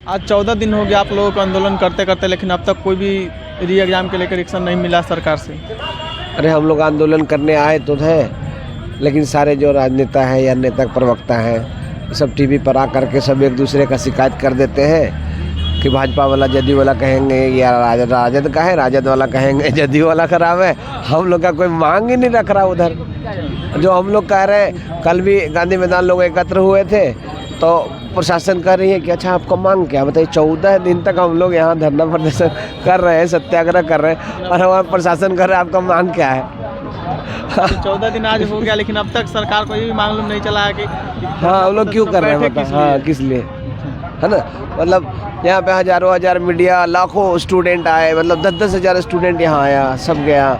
आज 14 दिन हो गया आप लोगों को आंदोलन करते करते, लेकिन अब तक कोई भी री एग्ज़ाम के लेकर एक्शन नहीं मिला सरकार से। अरे हम लोग आंदोलन करने आए तो थे, लेकिन सारे जो राजनेता हैं या नेता प्रवक्ता हैं सब टीवी पर आ करके सब एक दूसरे का शिकायत कर देते हैं कि भाजपा वाला जदयू वाला कहेंगे या राजद का है, राजद वाला कहेंगे जदयू वाला खराब है। हम लोग का कोई मांग ही नहीं रख रहा उधर। जो हम लोग कह रहे हैं, कल भी गांधी मैदान लोग एकत्र हुए थे तो प्रशासन कह रही है कि अच्छा आपका मांग क्या बताइए। 14 दिन तक हम लोग यहाँ धरना प्रदर्शन कर रहे हैं, सत्याग्रह कर रहे हैं और हमारा प्रशासन कर रहा है आपका मांग क्या है। 14 दिन आज हो गया, लेकिन अब तक सरकार को ये भी मालूम नहीं चला है कि हाँ हम लोग क्यों कर रहे हैं मतलब, हाँ किस लिए, है ना। मतलब यहाँ पे हज़ारों मीडिया, लाखों स्टूडेंट आए, मतलब 10-10 हज़ार स्टूडेंट यहाँ आया, सब गया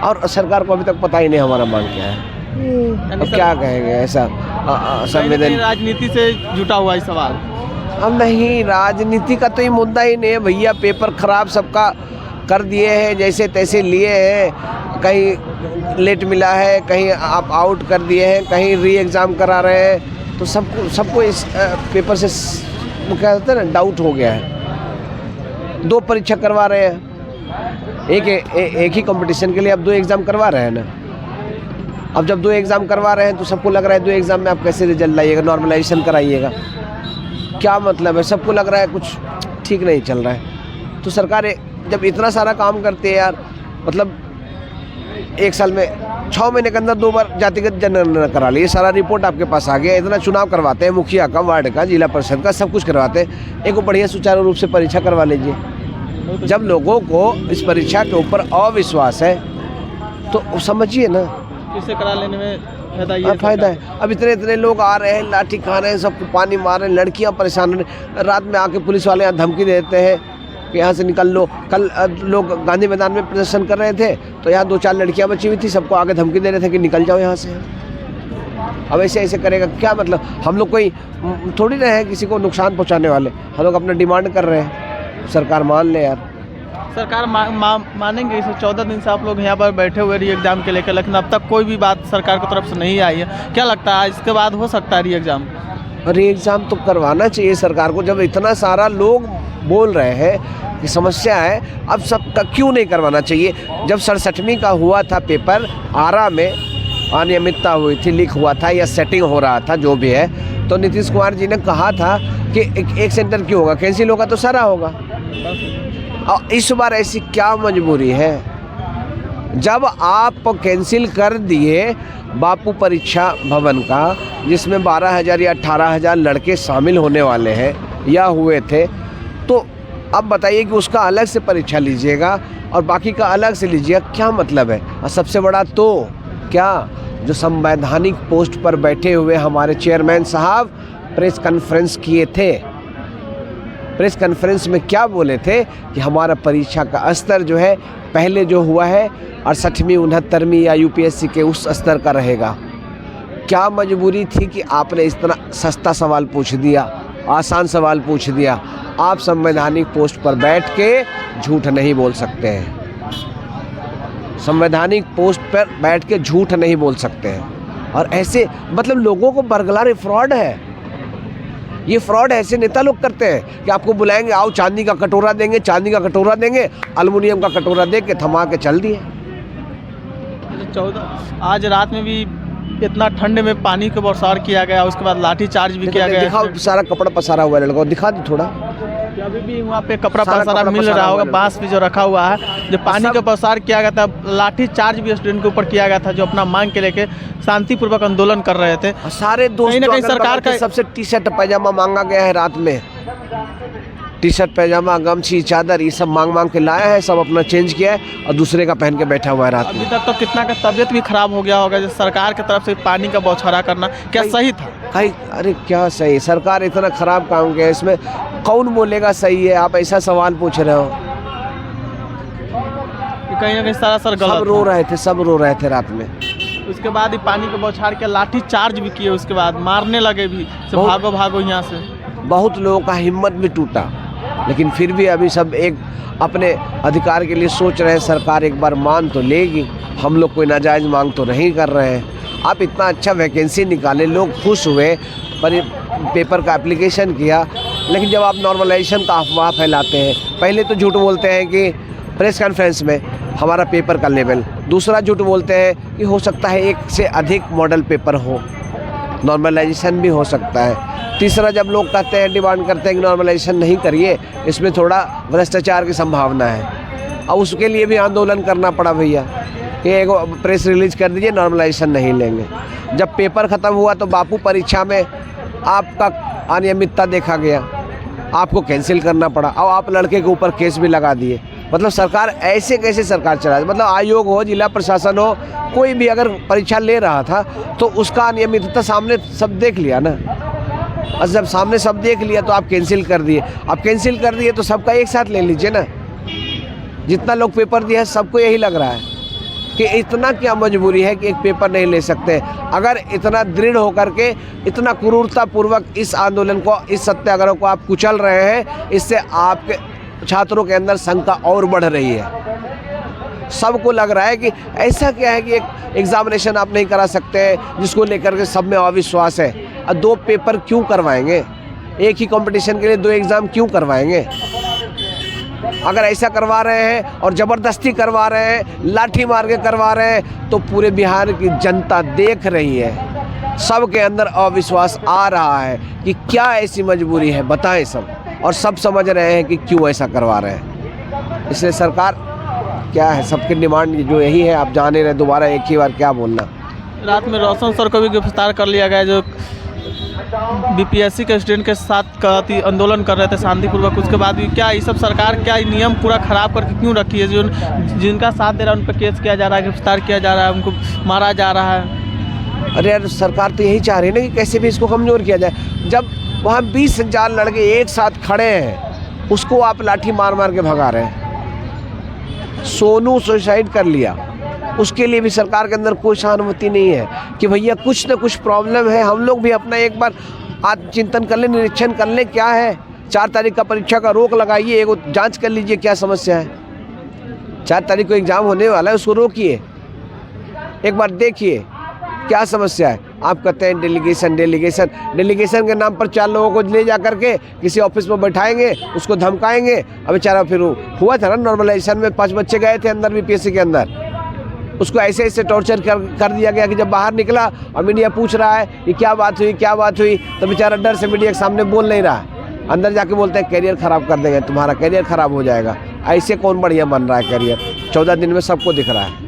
और सरकार को अभी तक पता ही नहीं हमारा मांग क्या है। अब क्या कहेंगे ऐसा संवेदन राजनीति से जुटा हुआ है सवाल। अब नहीं, राजनीति का तो ये मुद्दा ही नहीं है भैया। पेपर खराब सबका कर दिए हैं, जैसे तैसे लिए हैं, कहीं लेट मिला है, कहीं आप आउट कर दिए हैं, कहीं री एग्ज़ाम करा रहे हैं, तो सबको इस पेपर से वो क्या कहते हैं ना, डाउट हो गया है। 2 परीक्षा करवा रहे हैं, एक ही कंपटीशन के लिए अब 2 एग्ज़ाम करवा रहे हैं ना। अब जब 2 एग्ज़ाम करवा रहे हैं तो सबको लग रहा है 2 एग्ज़ाम में आप कैसे रिजल्ट लाइएगा, नॉर्मलाइजेशन कराइएगा, क्या मतलब है। सबको लग रहा है कुछ ठीक नहीं चल रहा है। तो सरकार जब इतना सारा काम करती है यार, मतलब 1 साल में 6 महीने के अंदर 2 बार जातिगत जनगणना करा ली, सारा रिपोर्ट आपके पास आ गया। इतना चुनाव करवाते हैं, मुखिया का, वार्ड का, जिला परिषद का, सब कुछ करवाते हैं। एक बढ़िया सुचारू रूप से परीक्षा करवा लीजिए। जब लोगों को इस परीक्षा के ऊपर अविश्वास है तो समझिए ना, इसे करा लेने में फायदा है। अब इतने लोग आ रहे हैं, लाठी खा रहे हैं, सबको पानी मार रहे हैं, लड़कियां परेशान हो रही। रात में आके पुलिस वाले यहाँ धमकी देते हैं कि यहाँ से निकल लो। कल लोग गांधी मैदान में प्रदर्शन कर रहे थे तो यहाँ 2-4 लड़कियां बची हुई थी, सबको आगे धमकी दे रहे थे कि निकल जाओ यहाँ से। अब ऐसे करेगा क्या मतलब। हम लोग कोई थोड़ी ना है किसी को नुकसान पहुँचाने वाले, हम लोग अपना डिमांड कर रहे हैं, सरकार मान ले यार। सरकार मानेंगे इसे। 14 दिन से आप लोग यहाँ पर बैठे हुए री एग्ज़ाम के लेकर, लेकिन अब तक कोई भी बात सरकार की तरफ से नहीं आई है। क्या लगता है इसके बाद हो सकता है री एग्ज़ाम? री एग्ज़ाम तो करवाना चाहिए सरकार को। जब इतना सारा लोग बोल रहे हैं कि समस्या है, अब सबका क्यों नहीं करवाना चाहिए। जब 67वीं का हुआ था पेपर, आरा में अनियमितता हुई थी, लीक हुआ था या सेटिंग हो रहा था, जो भी है, तो नीतीश कुमार जी ने कहा था कि एक सेंटर क्यों होगा, कैंसिल होगा तो सारा होगा। और इस बार ऐसी क्या मजबूरी है, जब आप कैंसिल कर दिए बापू परीक्षा भवन का, जिसमें 12,000 या 18,000 लड़के शामिल होने वाले हैं या हुए थे, तो अब बताइए कि उसका अलग से परीक्षा लीजिएगा और बाकी का अलग से लीजिएगा, क्या मतलब है। और सबसे बड़ा तो क्या, जो संवैधानिक पोस्ट पर बैठे हुए हमारे चेयरमैन साहब प्रेस कॉन्फ्रेंस किए थे, प्रेस कॉन्फ्रेंस में क्या बोले थे कि हमारा परीक्षा का स्तर जो है पहले जो हुआ है 68वीं 69वीं या यूपीएससी के उस स्तर का रहेगा। क्या मजबूरी थी कि आपने इस तरह सस्ता सवाल पूछ दिया, आसान सवाल पूछ दिया। आप संवैधानिक पोस्ट पर बैठ के झूठ नहीं बोल सकते हैं, संवैधानिक पोस्ट पर बैठ के झूठ नहीं बोल सकते हैं। और ऐसे मतलब लोगों को बरगलार फ्रॉड है, ये फ्रॉड ऐसे नेता लोग करते हैं कि आपको बुलाएंगे, आओ चांदी का कटोरा देंगे, चांदी का कटोरा देंगे, एल्युमिनियम का कटोरा दे के थमा के चल दिए। 14 आज रात में भी इतना ठंड में पानी का बौछार किया गया, उसके बाद लाठी चार्ज भी किया गया। दिखाओ, सारा कपड़ा पसारा हुआ है लड़का, दिखा दो थोड़ा। अभी भी वहाँ पे कपड़ा पसारा मिल रहा होगा, बांस भी जो रखा हुआ है, जो पानी का बौछार किया गया था। लाठी चार्ज भी स्टूडेंट के ऊपर किया गया था, जो अपना मांग के लेके शांतिपूर्वक आंदोलन कर रहे थे। सारे दोस्त कहीं सरकार का सबसे टी-शर्ट पैजामा मांगा गया है रात में, टी-शर्ट पैजामा गमछी चादर ये सब मांग के लाया है, सब अपना चेंज किया है और दूसरे का पहन के बैठा हुआ है रात में। अभी तक तो कितना का तबीयत भी खराब हो गया होगा, जो सरकार की तरफ से पानी का बौछारा करना क्या सही था? अरे क्या सही, सरकार इतना खराब काम किया, इसमें कौन बोलेगा सही है। आप ऐसा सवाल पूछ रहे हो, कहीं ना कहीं सारा सर गलत। सब रो रहे थे रात में। उसके बाद ही पानी का बौछार के लाठी चार्ज भी किए, उसके बाद मारने लगे भी, भागो यहाँ से। बहुत लोगों का हिम्मत भी टूटा, लेकिन फिर भी अभी सब एक अपने अधिकार के लिए सोच रहे हैं। सरकार एक बार मान तो लेगी, हम लोग कोई नाजायज़ मांग तो नहीं कर रहे हैं। आप इतना अच्छा वैकेंसी निकाले, लोग खुश हुए, पर पेपर का एप्लीकेशन किया, लेकिन जब आप नॉर्मलाइजेशन का अफवाह फैलाते हैं, पहले तो झूठ बोलते हैं कि प्रेस कॉन्फ्रेंस में हमारा पेपर का लेवल, दूसरा झूठ बोलते हैं कि हो सकता है एक से अधिक मॉडल पेपर हो, नॉर्मलाइजेशन भी हो सकता है। तीसरा, जब लोग कहते हैं, डिमांड करते हैं कि नॉर्मलाइजेशन नहीं करिए, इसमें थोड़ा भ्रष्टाचार की संभावना है, और उसके लिए भी आंदोलन करना पड़ा भैया कि एक प्रेस रिलीज कर दीजिए, नॉर्मलाइजेशन नहीं लेंगे। जब पेपर ख़त्म हुआ तो बापू परीक्षा में आपका अनियमितता देखा गया, आपको कैंसिल करना पड़ा, और आप लड़के के ऊपर केस भी लगा दिए। मतलब सरकार ऐसे कैसे सरकार चला, मतलब आयोग हो, जिला प्रशासन हो, कोई भी अगर परीक्षा ले रहा था तो उसका अनियमितता सामने सब देख लिया ना, और जब सामने सब देख लिया तो आप कैंसिल कर दिए। आप कैंसिल कर दिए तो सबका एक साथ ले लीजिए ना, जितना लोग पेपर दिया है सबको यही लग रहा है कि इतना क्या मजबूरी है कि एक पेपर नहीं ले सकते। अगर इतना दृढ़ होकर के, इतना क्रूरतापूर्वक इस आंदोलन को, इस सत्याग्रह को आप कुचल रहे हैं, इससे आपके छात्रों के अंदर शंका और बढ़ रही है। सबको लग रहा है कि ऐसा क्या है कि एक एग्जामिनेशन आप नहीं करा सकते, जिसको लेकर के सब में अविश्वास है। और 2 पेपर क्यों करवाएंगे, एक ही कंपटीशन के लिए 2 एग्ज़ाम क्यों करवाएंगे? अगर ऐसा करवा रहे हैं और ज़बरदस्ती करवा रहे हैं, लाठी मार के करवा रहे हैं, तो पूरे बिहार की जनता देख रही है, सबके अंदर अविश्वास आ रहा है कि क्या ऐसी मजबूरी है, बताएं सब, और सब समझ रहे हैं कि क्यों ऐसा करवा रहे हैं। इसलिए सरकार क्या है, सबकी डिमांड जो यही है, आप जाने रहे, दोबारा एक ही बार क्या बोलना। रात में रोशन सर को भी गिरफ्तार कर लिया गया, जो बीपीएससी के स्टूडेंट के साथ आंदोलन कर रहे थे शांतिपूर्वक। उसके बाद भी क्या ये सब सरकार क्या नियम पूरा ख़राब करके क्यों रखी है? जो जिनका साथ दे रहा है उन पर केस किया जा रहा है, गिरफ्तार किया जा रहा है, उनको मारा जा रहा है। अरे यार, सरकार तो यही चाह रही है ना कि कैसे भी इसको कमज़ोर किया जाए। जब वहाँ 20,000 लड़के एक साथ खड़े हैं, उसको आप लाठी मार मार के भगा रहे हैं। सोनू सुसाइड कर लिया, उसके लिए भी सरकार के अंदर कोई सहानुभूति नहीं है कि भैया कुछ ना कुछ प्रॉब्लम है, हम लोग भी अपना एक बार आत्मचिंतन कर लें, निरीक्षण कर लें क्या है। 4 तारीख का परीक्षा का रोक लगाइए, एक जांच कर लीजिए क्या समस्या है। 4 तारीख को एग्ज़ाम होने वाला है, उसको रोकिए, एक बार देखिए क्या समस्या है। आप कहते हैं डेलीगेशन के नाम पर 4 लोगों को ले जा करके किसी ऑफिस में बैठाएंगे, उसको धमकाएंगे। अब बेचारा फिर हुआ था ना नॉर्मलाइजेशन में 5 बच्चे गए थे अंदर बीपीएससी के अंदर, उसको ऐसे टॉर्चर कर दिया गया कि जब बाहर निकला और मीडिया पूछ रहा है कि क्या बात हुई, तो बेचारा डर से मीडिया के सामने बोल नहीं रहा। अंदर जाके बोलते हैं कैरियर ख़राब कर देंगे, तुम्हारा कैरियर ख़राब हो जाएगा। ऐसे कौन बढ़िया बन रहा है कैरियर? 14 दिन में सबको दिख रहा है।